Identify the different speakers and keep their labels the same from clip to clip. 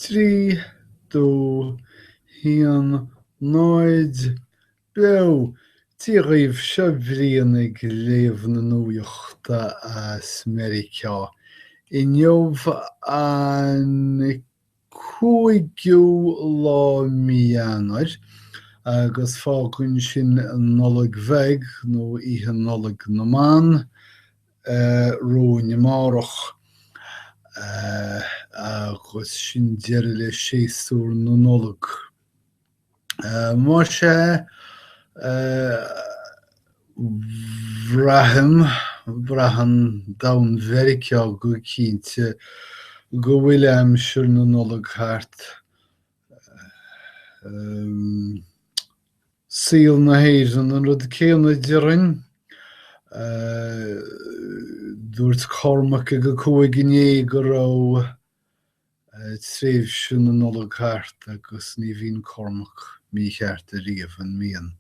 Speaker 1: trí, dó, híon, náid, bew. Tí raibh seomhríonnig léamh na Nuachta as Meiriceá. I neomh an 5 Mianar, agus fágann sin nollaig bheig nó ihe nollaig na man, róin marach, agus sin deireadh le séasúr na nollaig. Mar sé bhreathan dain Meiriceá go cinnte go bhfuil aimsir na nollaig thart. Síl na héireann an rud céanna dearann, dúirt Cormac go 5 go raibh tréimh sin na nollaig thart agus ní bhíonn Cormac mícheart a riamh an mian.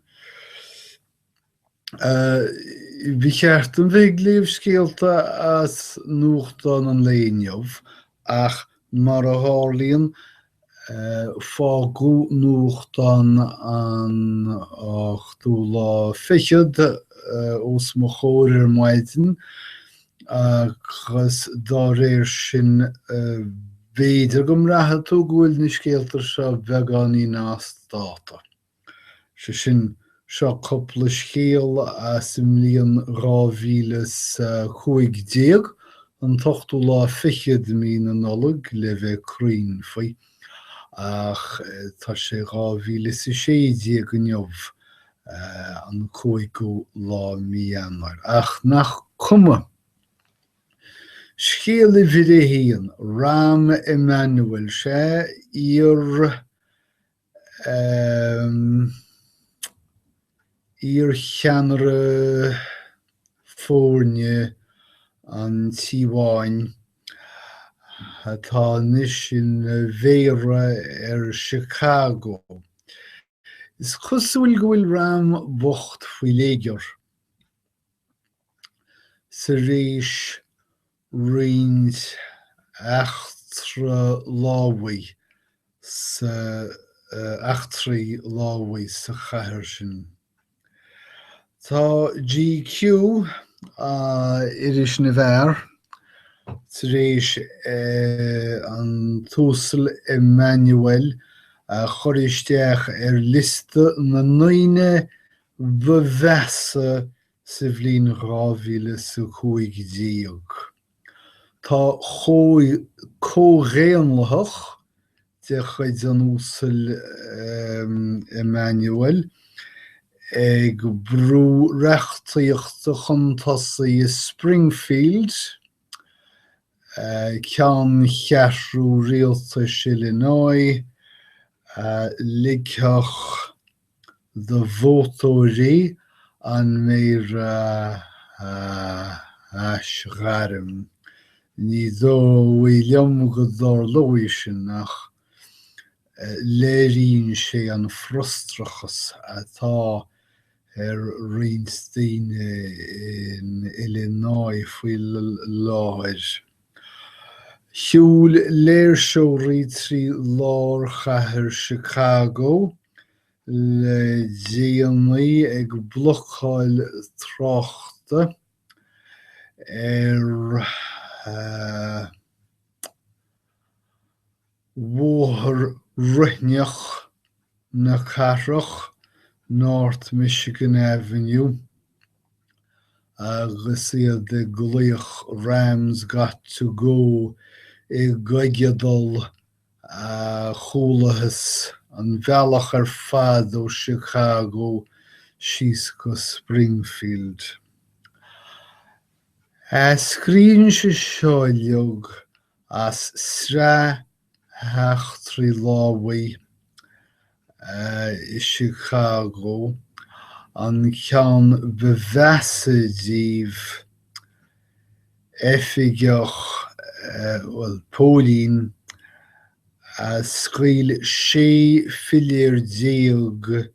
Speaker 1: Bhí cheart an bheidh léamh scéalta as Nuachta an léinneamh, ach mar a tharlaíonn fágú Nuachta an 8 fichiid os mo chóir maidin, agus dá réir sin beidir gom ratha tú gúil na scéaltar seo bheagán í nás dáta. Sin seo coppla scéal as imlíon 2015 an 8 fichiid mí na nollaig le bheith cruinn faoi, ach tá sé 2016 go neamh an 5 Mianar. Ach nach cuma. Scéal I bhí híon, Ram Emmanuel sé ír cheanra fórne an tíháin atá níos sin mhéara Chicago. Is cosúil go bhfuil Ram bocht faoi léigear. Sa réis roinnt achtra lámhaí sa achtraí lámhaí sa chathair sin. Tá GQ iris na bhfear sa réis an túsal Emmanuel choristeach liste na 9 bhheasa sa bhliain 2015. Tá cóghréanlathach de chuid an úsal Emmanuel ag brú reachtaíochta chuntasaí Springfield, ceann cheathrú rialtas Illinois, ligceach the vótóirí an Meiriceá garim. Ní dó bhfuilm go dár lóí sin nach léiríonn sé an frustrachas atá rionstain in Illinois faoi láthir. Siúl léirsóirí trí lár chathair Chicago le déanaí ag blocáil tráchta mhóthar ruithneach na carach North Michigan Avenue, agus iad de gluach Rams got to go I gaigeadal chúlachas an bhealach fad ó Chicago síos go Springfield. Scríonn sé seo leog as sra heachtraí lámhaí I Chicago an ceann bhheasa díobh effigeach Pauline scaoil 6 filléir déag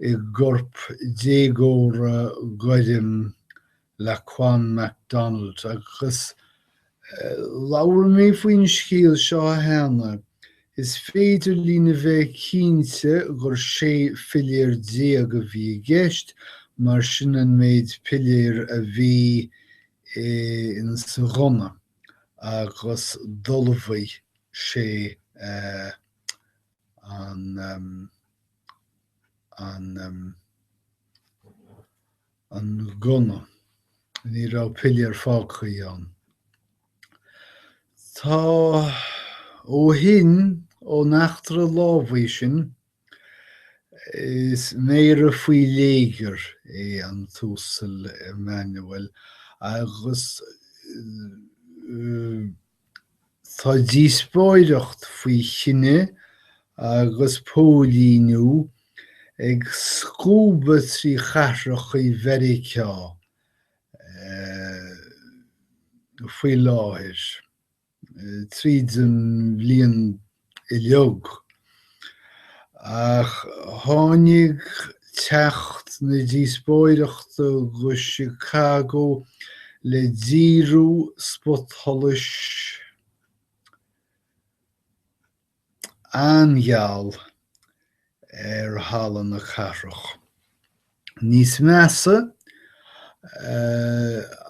Speaker 1: I gcorp déagóra goidim le Quan MacDonald, agus labhair mé faoin scéal seo a théanna Is féidir lína bheith cinnte gur sé filléir déag a bhí gceist, mar sin an méid pilléir a bhí in sa ghona agus dulmhaigh sé an ghona. Ní rá pilléir fágtha ann. Tá ó hin ó nachtar a lámhaigh sin is méire faoi léigear an túsal Emmanuel agus tá díospóireacht faoi chine agus póilíniu ag scúba trí chathracha i Meiriceá faoi láthir. Tríd an bhliain i leog. Ach tháinig teacht na díospóireachta go Chicago le díriú spottholais angeall hallan na charrach. Níos measa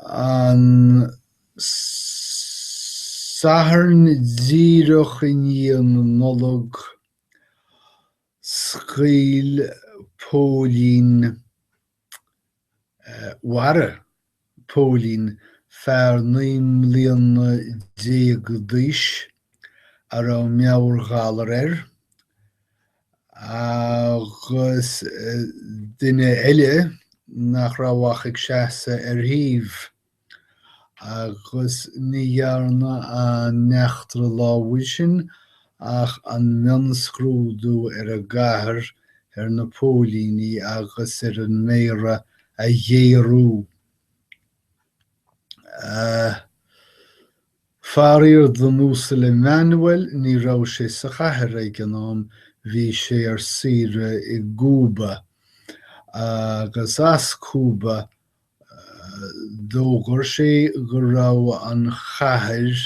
Speaker 1: an saharn díreach in íon nolog scíl pólín wara pólín fear 9 mbliana déag d'aois a ra meabhair galar agus duine eile nach raibh ag seasa thaobh agus ní dhearna an neachtar a lámhaigh sin ach an mionscrúdú a gcathair na pólíní agus an méire a dhéarú. Farir don úsal Emmanuel ní rá sé sa chathair ag an am bhí sé ar saoire i Gúba agus as Cúba dógur sé go raibh an chathair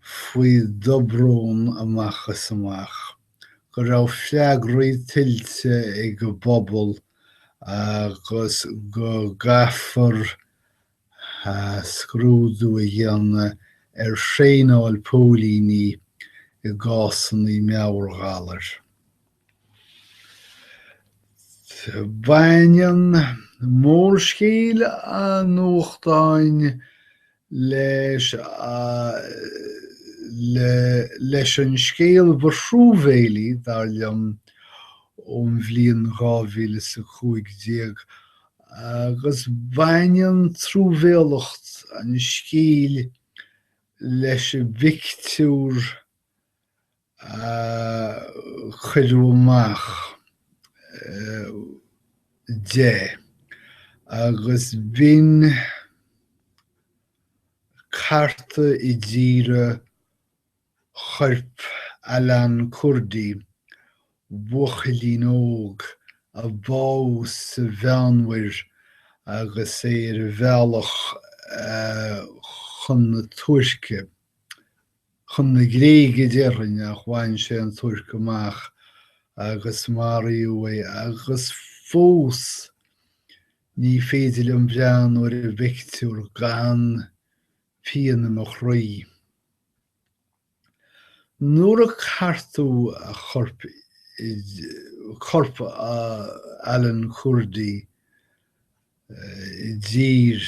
Speaker 1: faoi dobrón amachchas amach. Go raibh fleagraí tuilte ag go bpobal agus go gcaithfear scrúdú a dhéanamh ar shréanáil pólíní i gcásanna meabhair galar. Baineann mór scéal a nuachtáin leis an scéal bhrsúmhéalaí dar liom ón bhliain 2015 agus baineann trúbhéalacht an scéal leis a bhictiúr chuireadh amach de agus bhíonn carta i ddíre chorp Alan Kurdi buachalainn óg a báú sa bheanmhair agus é ar bhealach chun na tuaisce chun na gréige deireann a bhain sé an tuaisce amach agus maríú é agus fós ní féidir liom bhean ó a bhictiúr gan pian mo chroí. Nuair a cartú a chorp Alan Kurdi i ddír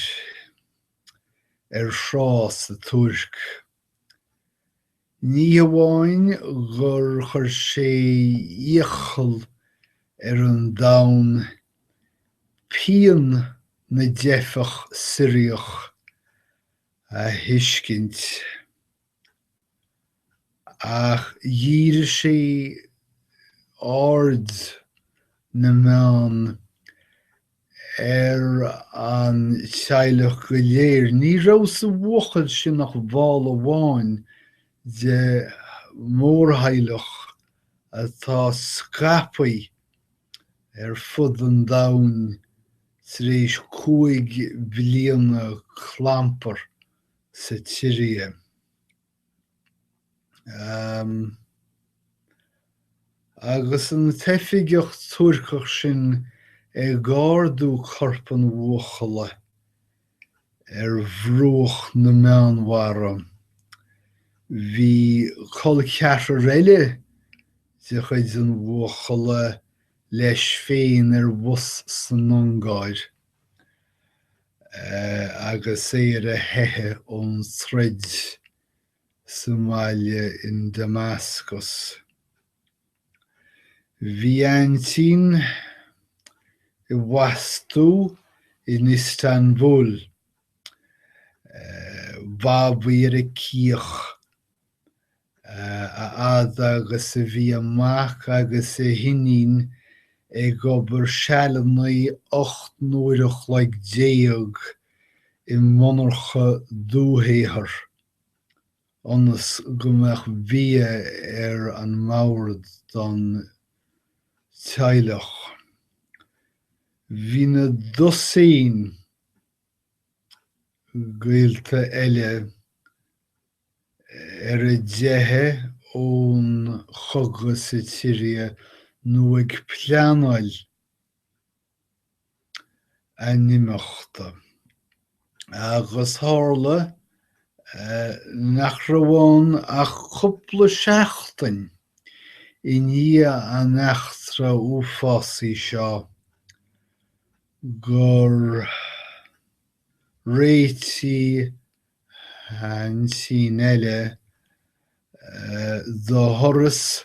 Speaker 1: ar shrás a tuairisc, ní hamháin gur chuir sé íochall ar an domhan pian na deifeach Síríach a thuiscint ach dhíre sé ard na meán ar an teaghlach go léir. Ní raibh sa bhuachaill sin nach bháil amháin de mórthaidhlach atá scapaí ar fud an domhan tar éis 5 bliana clampar sa tíre. Agus an tefigeocht tuairceach sin gáardú corpan bhuachala bhruach na meánmhara. Bhí chul ceathrar eile de chuid an bhuachala leis féin bus san nongáir. Agus é a hethe ón troid Somália in Damascus. Bhí antin I wastú in Istanbul. Bhabí ar a cíoch a agus a bhí amach agus a hinin gobar sealamnaí 8 nuairich le déag I monarcha dúthaothar. Anas gomach bhí an mabhard don teaghlach. Bhí na dosaín gaolta eile a deithe ón chogadh sa tíre nó ag pleanáil a nimiachta. Agus tharla nach raibh ach cúpla seachtain I ní an eachtra uafásaí seo gur réití an sin eile do thuras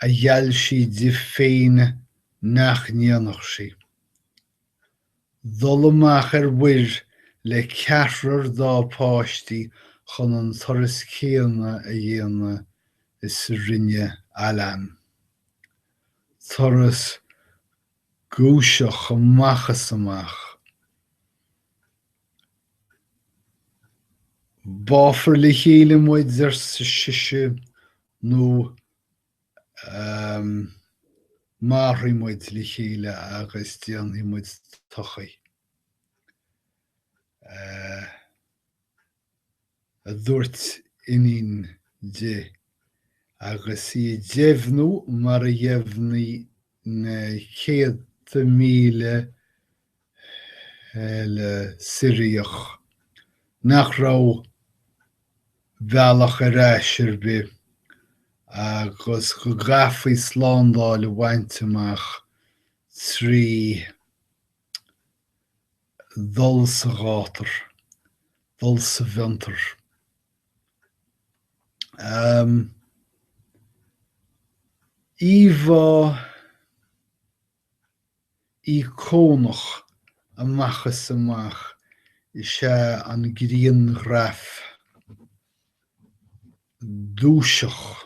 Speaker 1: a dheall si de féin nach níonach sí. Dul amach bhuiir le ceathrar dá páistí chun an turas céanna a dhéanana is rinne Alan. Turas gúiseach amachas amach. Báfar le chéile muid ar sa siise nó máthraí muid le chéile agus déanaí muid tochaí. A dúirt inín de agus I deimhnú mar a dheimhnaí na 100,000 le Síríach. Nach raibh bhealach ar ais be agus go gcaithfí slándáil a bhaint amach trí dul sa ghátar, dul sa bhiontar. Íomhá I cónach amachas amach I sé an gríon ghreaf. Dúiseach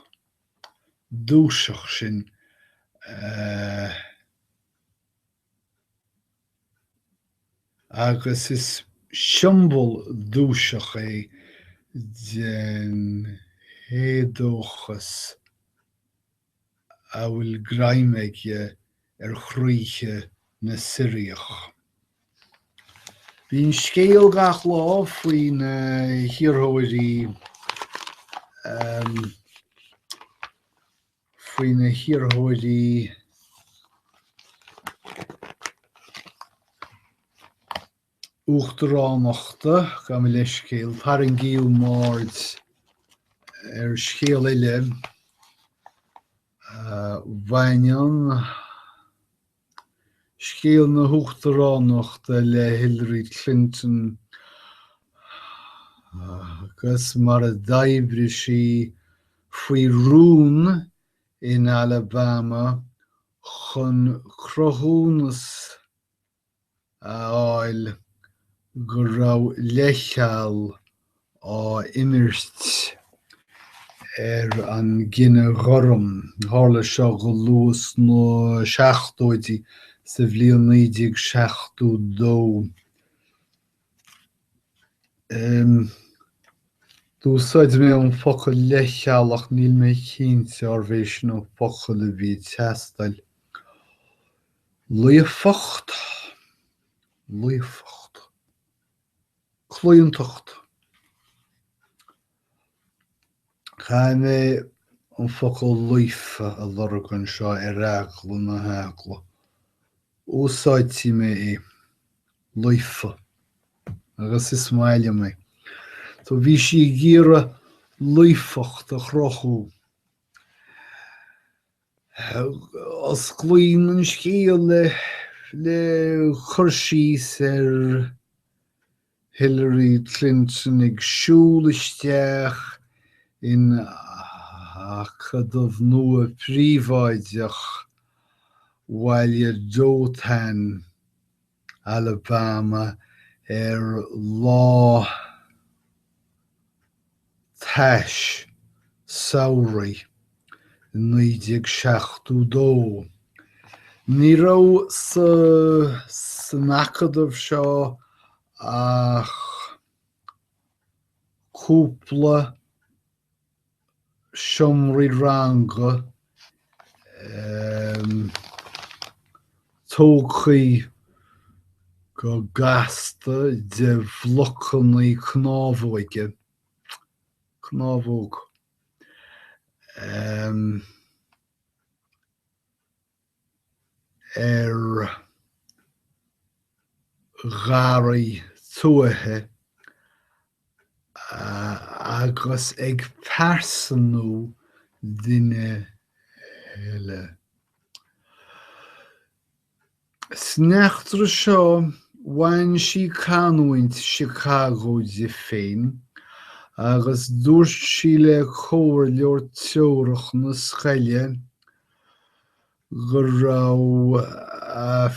Speaker 1: sin agus is siomból dúiseach é den héadóchas a bhfuil greimige ar chríoche na Síríach. Bhín scéal gach lá faoin hiorthóirí uachtaránachta go mbeadh le scéal tar an gcéal máirt ar scéal eile bhaineann scéal na uachtaránachta le Hillary Clinton agus mar a d'oibrigh sí faoi rún in Alabama chun cruthúnas áil go raibh leithcheall á imirt ar an gcinne ghorum. Tharla seo go luas nó 16 sa bhliain 1962. Dúsáid mé an focail leithcheallach níl mé cinnte ar bhéis nó focail a bhí teastáil. Luíofacht. Clúiontacht. Cha mé an focail luife a lorgan seo agla na hagla. Úsáidtí mé é luife agus is máile mé. Tá bhí si gíre luifocht a chrochú. As glúin an scéal le chuirsís Hillary Clinton ag siúlisteach in chadamh nua príomháideach bhaile Dothan, Alabama lá theis saoraí 1972. Ní raibh sa nachadamh seo ach cúpla siomraí ranga tógchaí go gasta de bhlochannaí cnámhóige. Cnámhóg. Gharaí tuaithe agus ag persanú duine eile. Sneachtar seo bhain sí canúint Chicago de féin agus dúirt sí le chomhair leor teoirich na scoile go raibh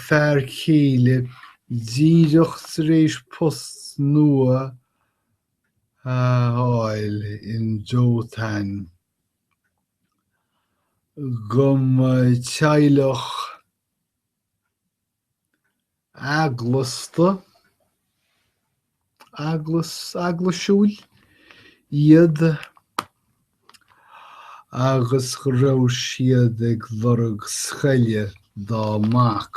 Speaker 1: fear céile díreach tar éis post nua áil in Dothan gom teaghlach aglasúil iad agus go raibh siad ag lorg scoile dámach.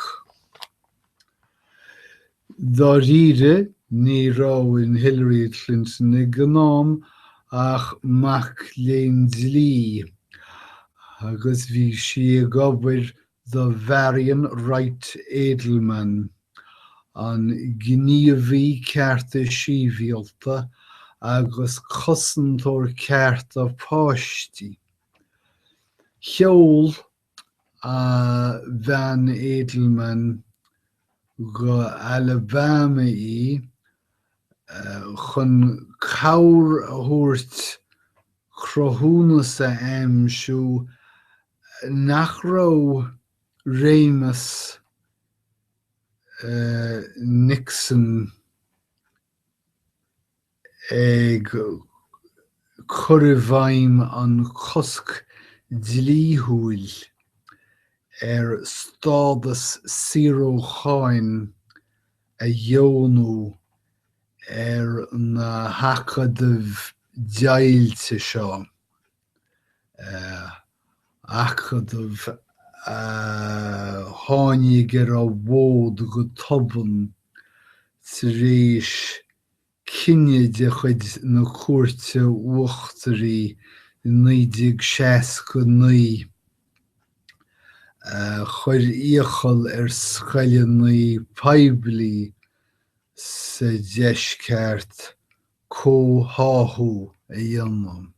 Speaker 1: Dá ríre ní raibh in Hillary Clinton ag gnám ach mac léinn dlí agus bhí si ag obair do Varian Wright Edelman an gníomhaí cearta síomhialta agus cosantóir cearta páistí. Cheol Van Edelman go Alabama chun cabhairthabhairt chruthnúsa aimsiú nach raibh Réimeas Nixon ag chuireadh an cosc dlíthúil stádas síreáin a dheonú na hacadamh deailte seo. Acadamh tháinig ar a bhód go tobann tar éis cinne de chuid na cuairte uachtarí 1969 chuir íochail ar scoileannaí poiblí sa deisceart cótháthú a dhéanam.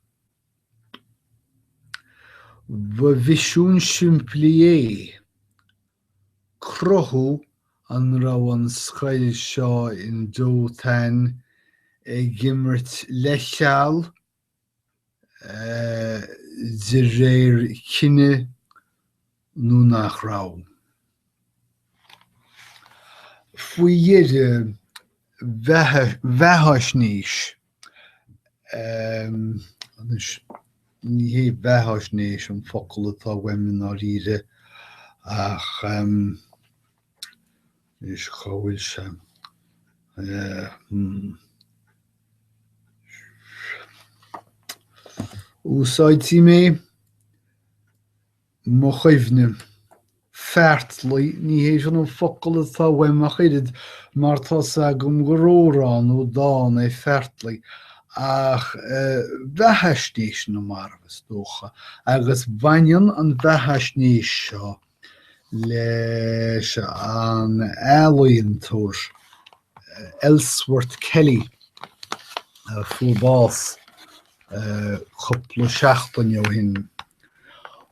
Speaker 1: Ba bhisiún simplí é. Cruthú an raibh an scoil seo in Dothan ag gimmert le cheall de réir cinne nó nach raibh. Faoi dheire bheithásníos ní hé bheithásníos an focail atá weimhin á ríre ach is chomhail se. Úsáidtí mé mo chuimhne feartlaí ní hééis an focail atá weimach iad mar tá agam go róráin ó dáin é feartlaí ach bheithesníos na margus dócha, agus bhainnean an bheithesníos seo leis an ealaíontóir Ellsworth Kelly fúbás chupla seachtain jo hin.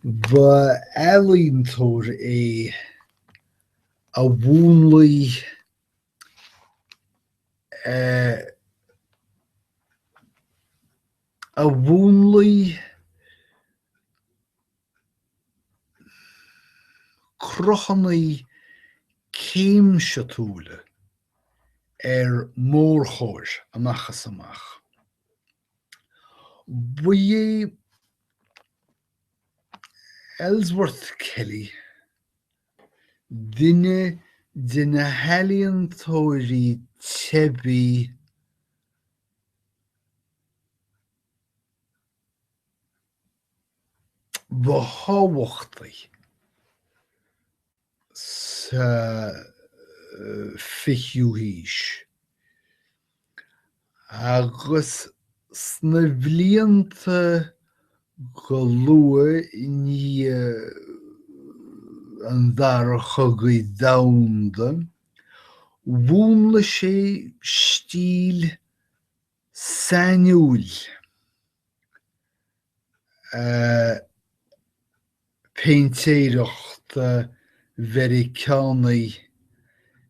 Speaker 1: Ba ealaíontóir é a bhúnlaí crochannaí céimseúla mórchóir amachchas amach. Bu é Ellsworth Kelly duine na healaíontóirí teibí ba hábhachtaí sa fichiú haois. Agus sna bhlianta go luath ní an dara chugaí domhanda, bhúnla sé stíl sainiúil péintéireachta Meiriceánaí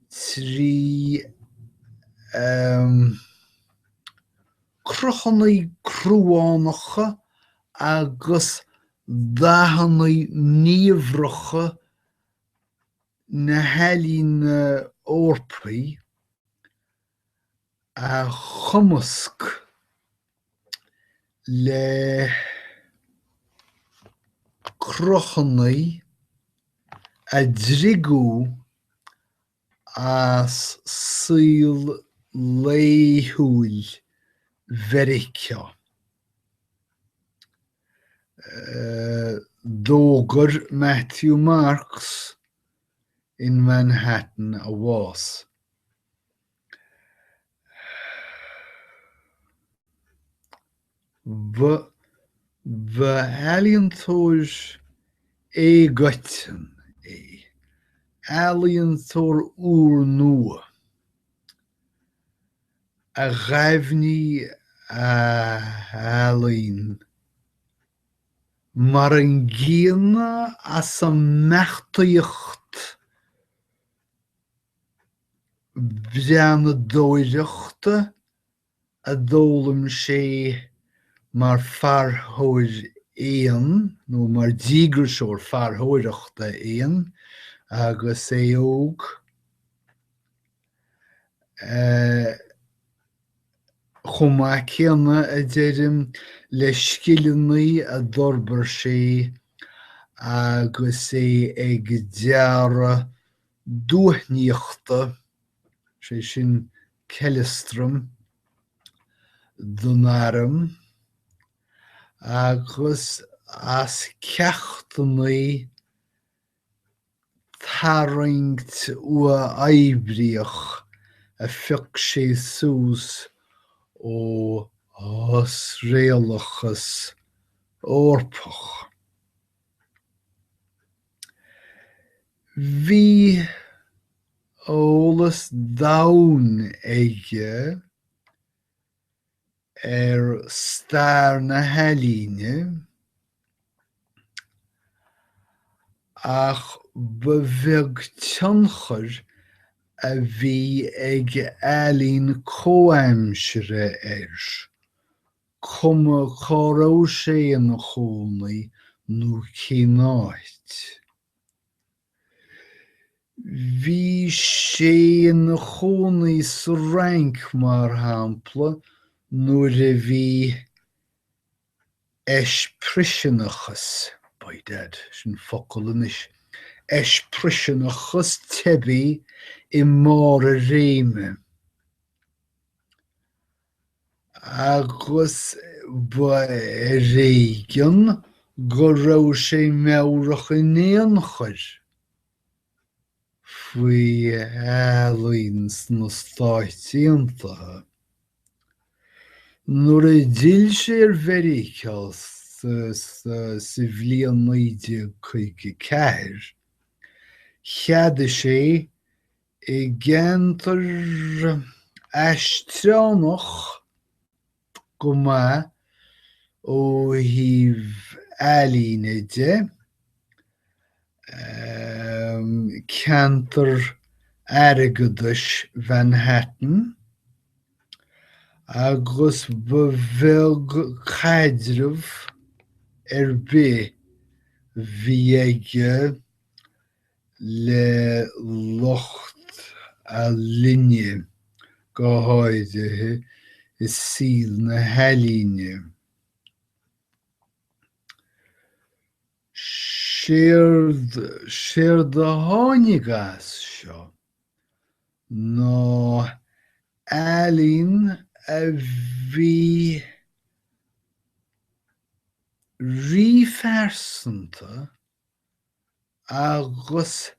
Speaker 1: trí crochannaí cruánacha agus dahannaí níomhracha na healaína orpaí a chumasc le crochannaí a drigú as síl léithúil Meiriceá. Dógar Matthew Marks in Manhattan a bhás. Ba ealaíontóir éagaitin é, ealaíontóir úr nua, a ghaimhní a ealaíon mar an gcéanna as an meachtaíocht breanna dóireachta a dólam sé mar fearrthóir éan, nó mar díogarseoir fearrthóireachta éan, agus é óg chumá céanna a deireadh le scileannaí a d'orbair sé agus é ag deara dúithníochta sé sin ceilistrim don airm agus as ceachtainaí tarraingt ua oibríoch a phic sé suas ó réalachas orpach. Bhí eolas donn aige stair na healaíne ach ba bheag tionchar a bhí ag ealaín comhaimsire cuma chomh raibh sé na chónaí nó cineáit. Bhí sé na chónaí sa rank mar shampla nuair a bhí eispriseanachas, by dad, sin focail inis, eispriseanachas teibí I mór a réime. Agus ba réigean go raibh sé meabhrach in éonchar faoi ealaíon na Stáit Aontaithe. Nuair a d'fhill sé ar Meiriceá sa bhliain naoide chuige ceathair, cheada sé I gceantar aisteánach go maith ó thaobh ealaíne de, ceantar airgeadais Manhattan, agus ba bheag caidreamh ar bith bhí aige le lucht a linne go háirithe is síl na healaíne. Séir do tháinig as seo ná ealaín a bhí ríomhearsanta agus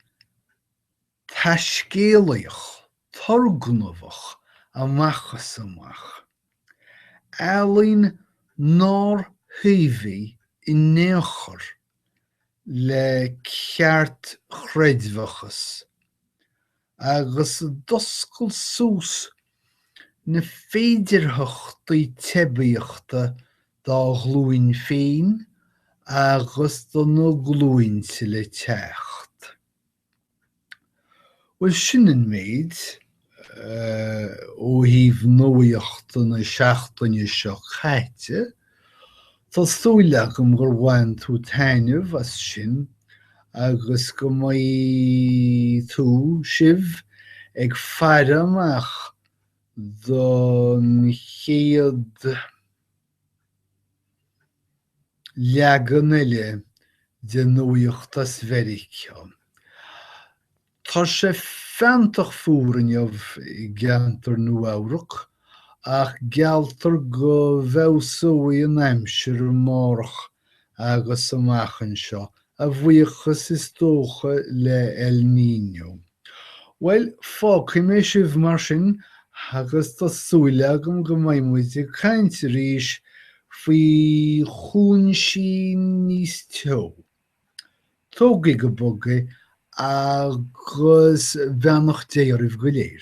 Speaker 1: taiscéalaíoch, torgnamhach amachchas amach. Ealaín nár thuimhí I néachar le ceart chreidmhachas, agus doscail suas na féidirtheachtaí tebaíochta dá ghlúin féin agus do na glúinte le teacht. Well sin an méid ó thaobh nuacht na seachtaine seo chaite, tá súil agam gur bhain tú tainmh as sin agus go mbeidh tú sibh ag fear amach don chéad leagan eile de nuachtas Meiriceá. Tá sé feantach fuairneamh I gceantar Nuacht ach gealltar go bheabhsúí an aimsir mórach agus amachchan seo a bhuíochas is dócha le El Niño. Well, fágtha mé sibh mar sin agus tá súil agam go mbeidh muid ag caint arís faoi chúnsaí níos teo. Tógadh go bogadh agus bheannach déireamh go léir.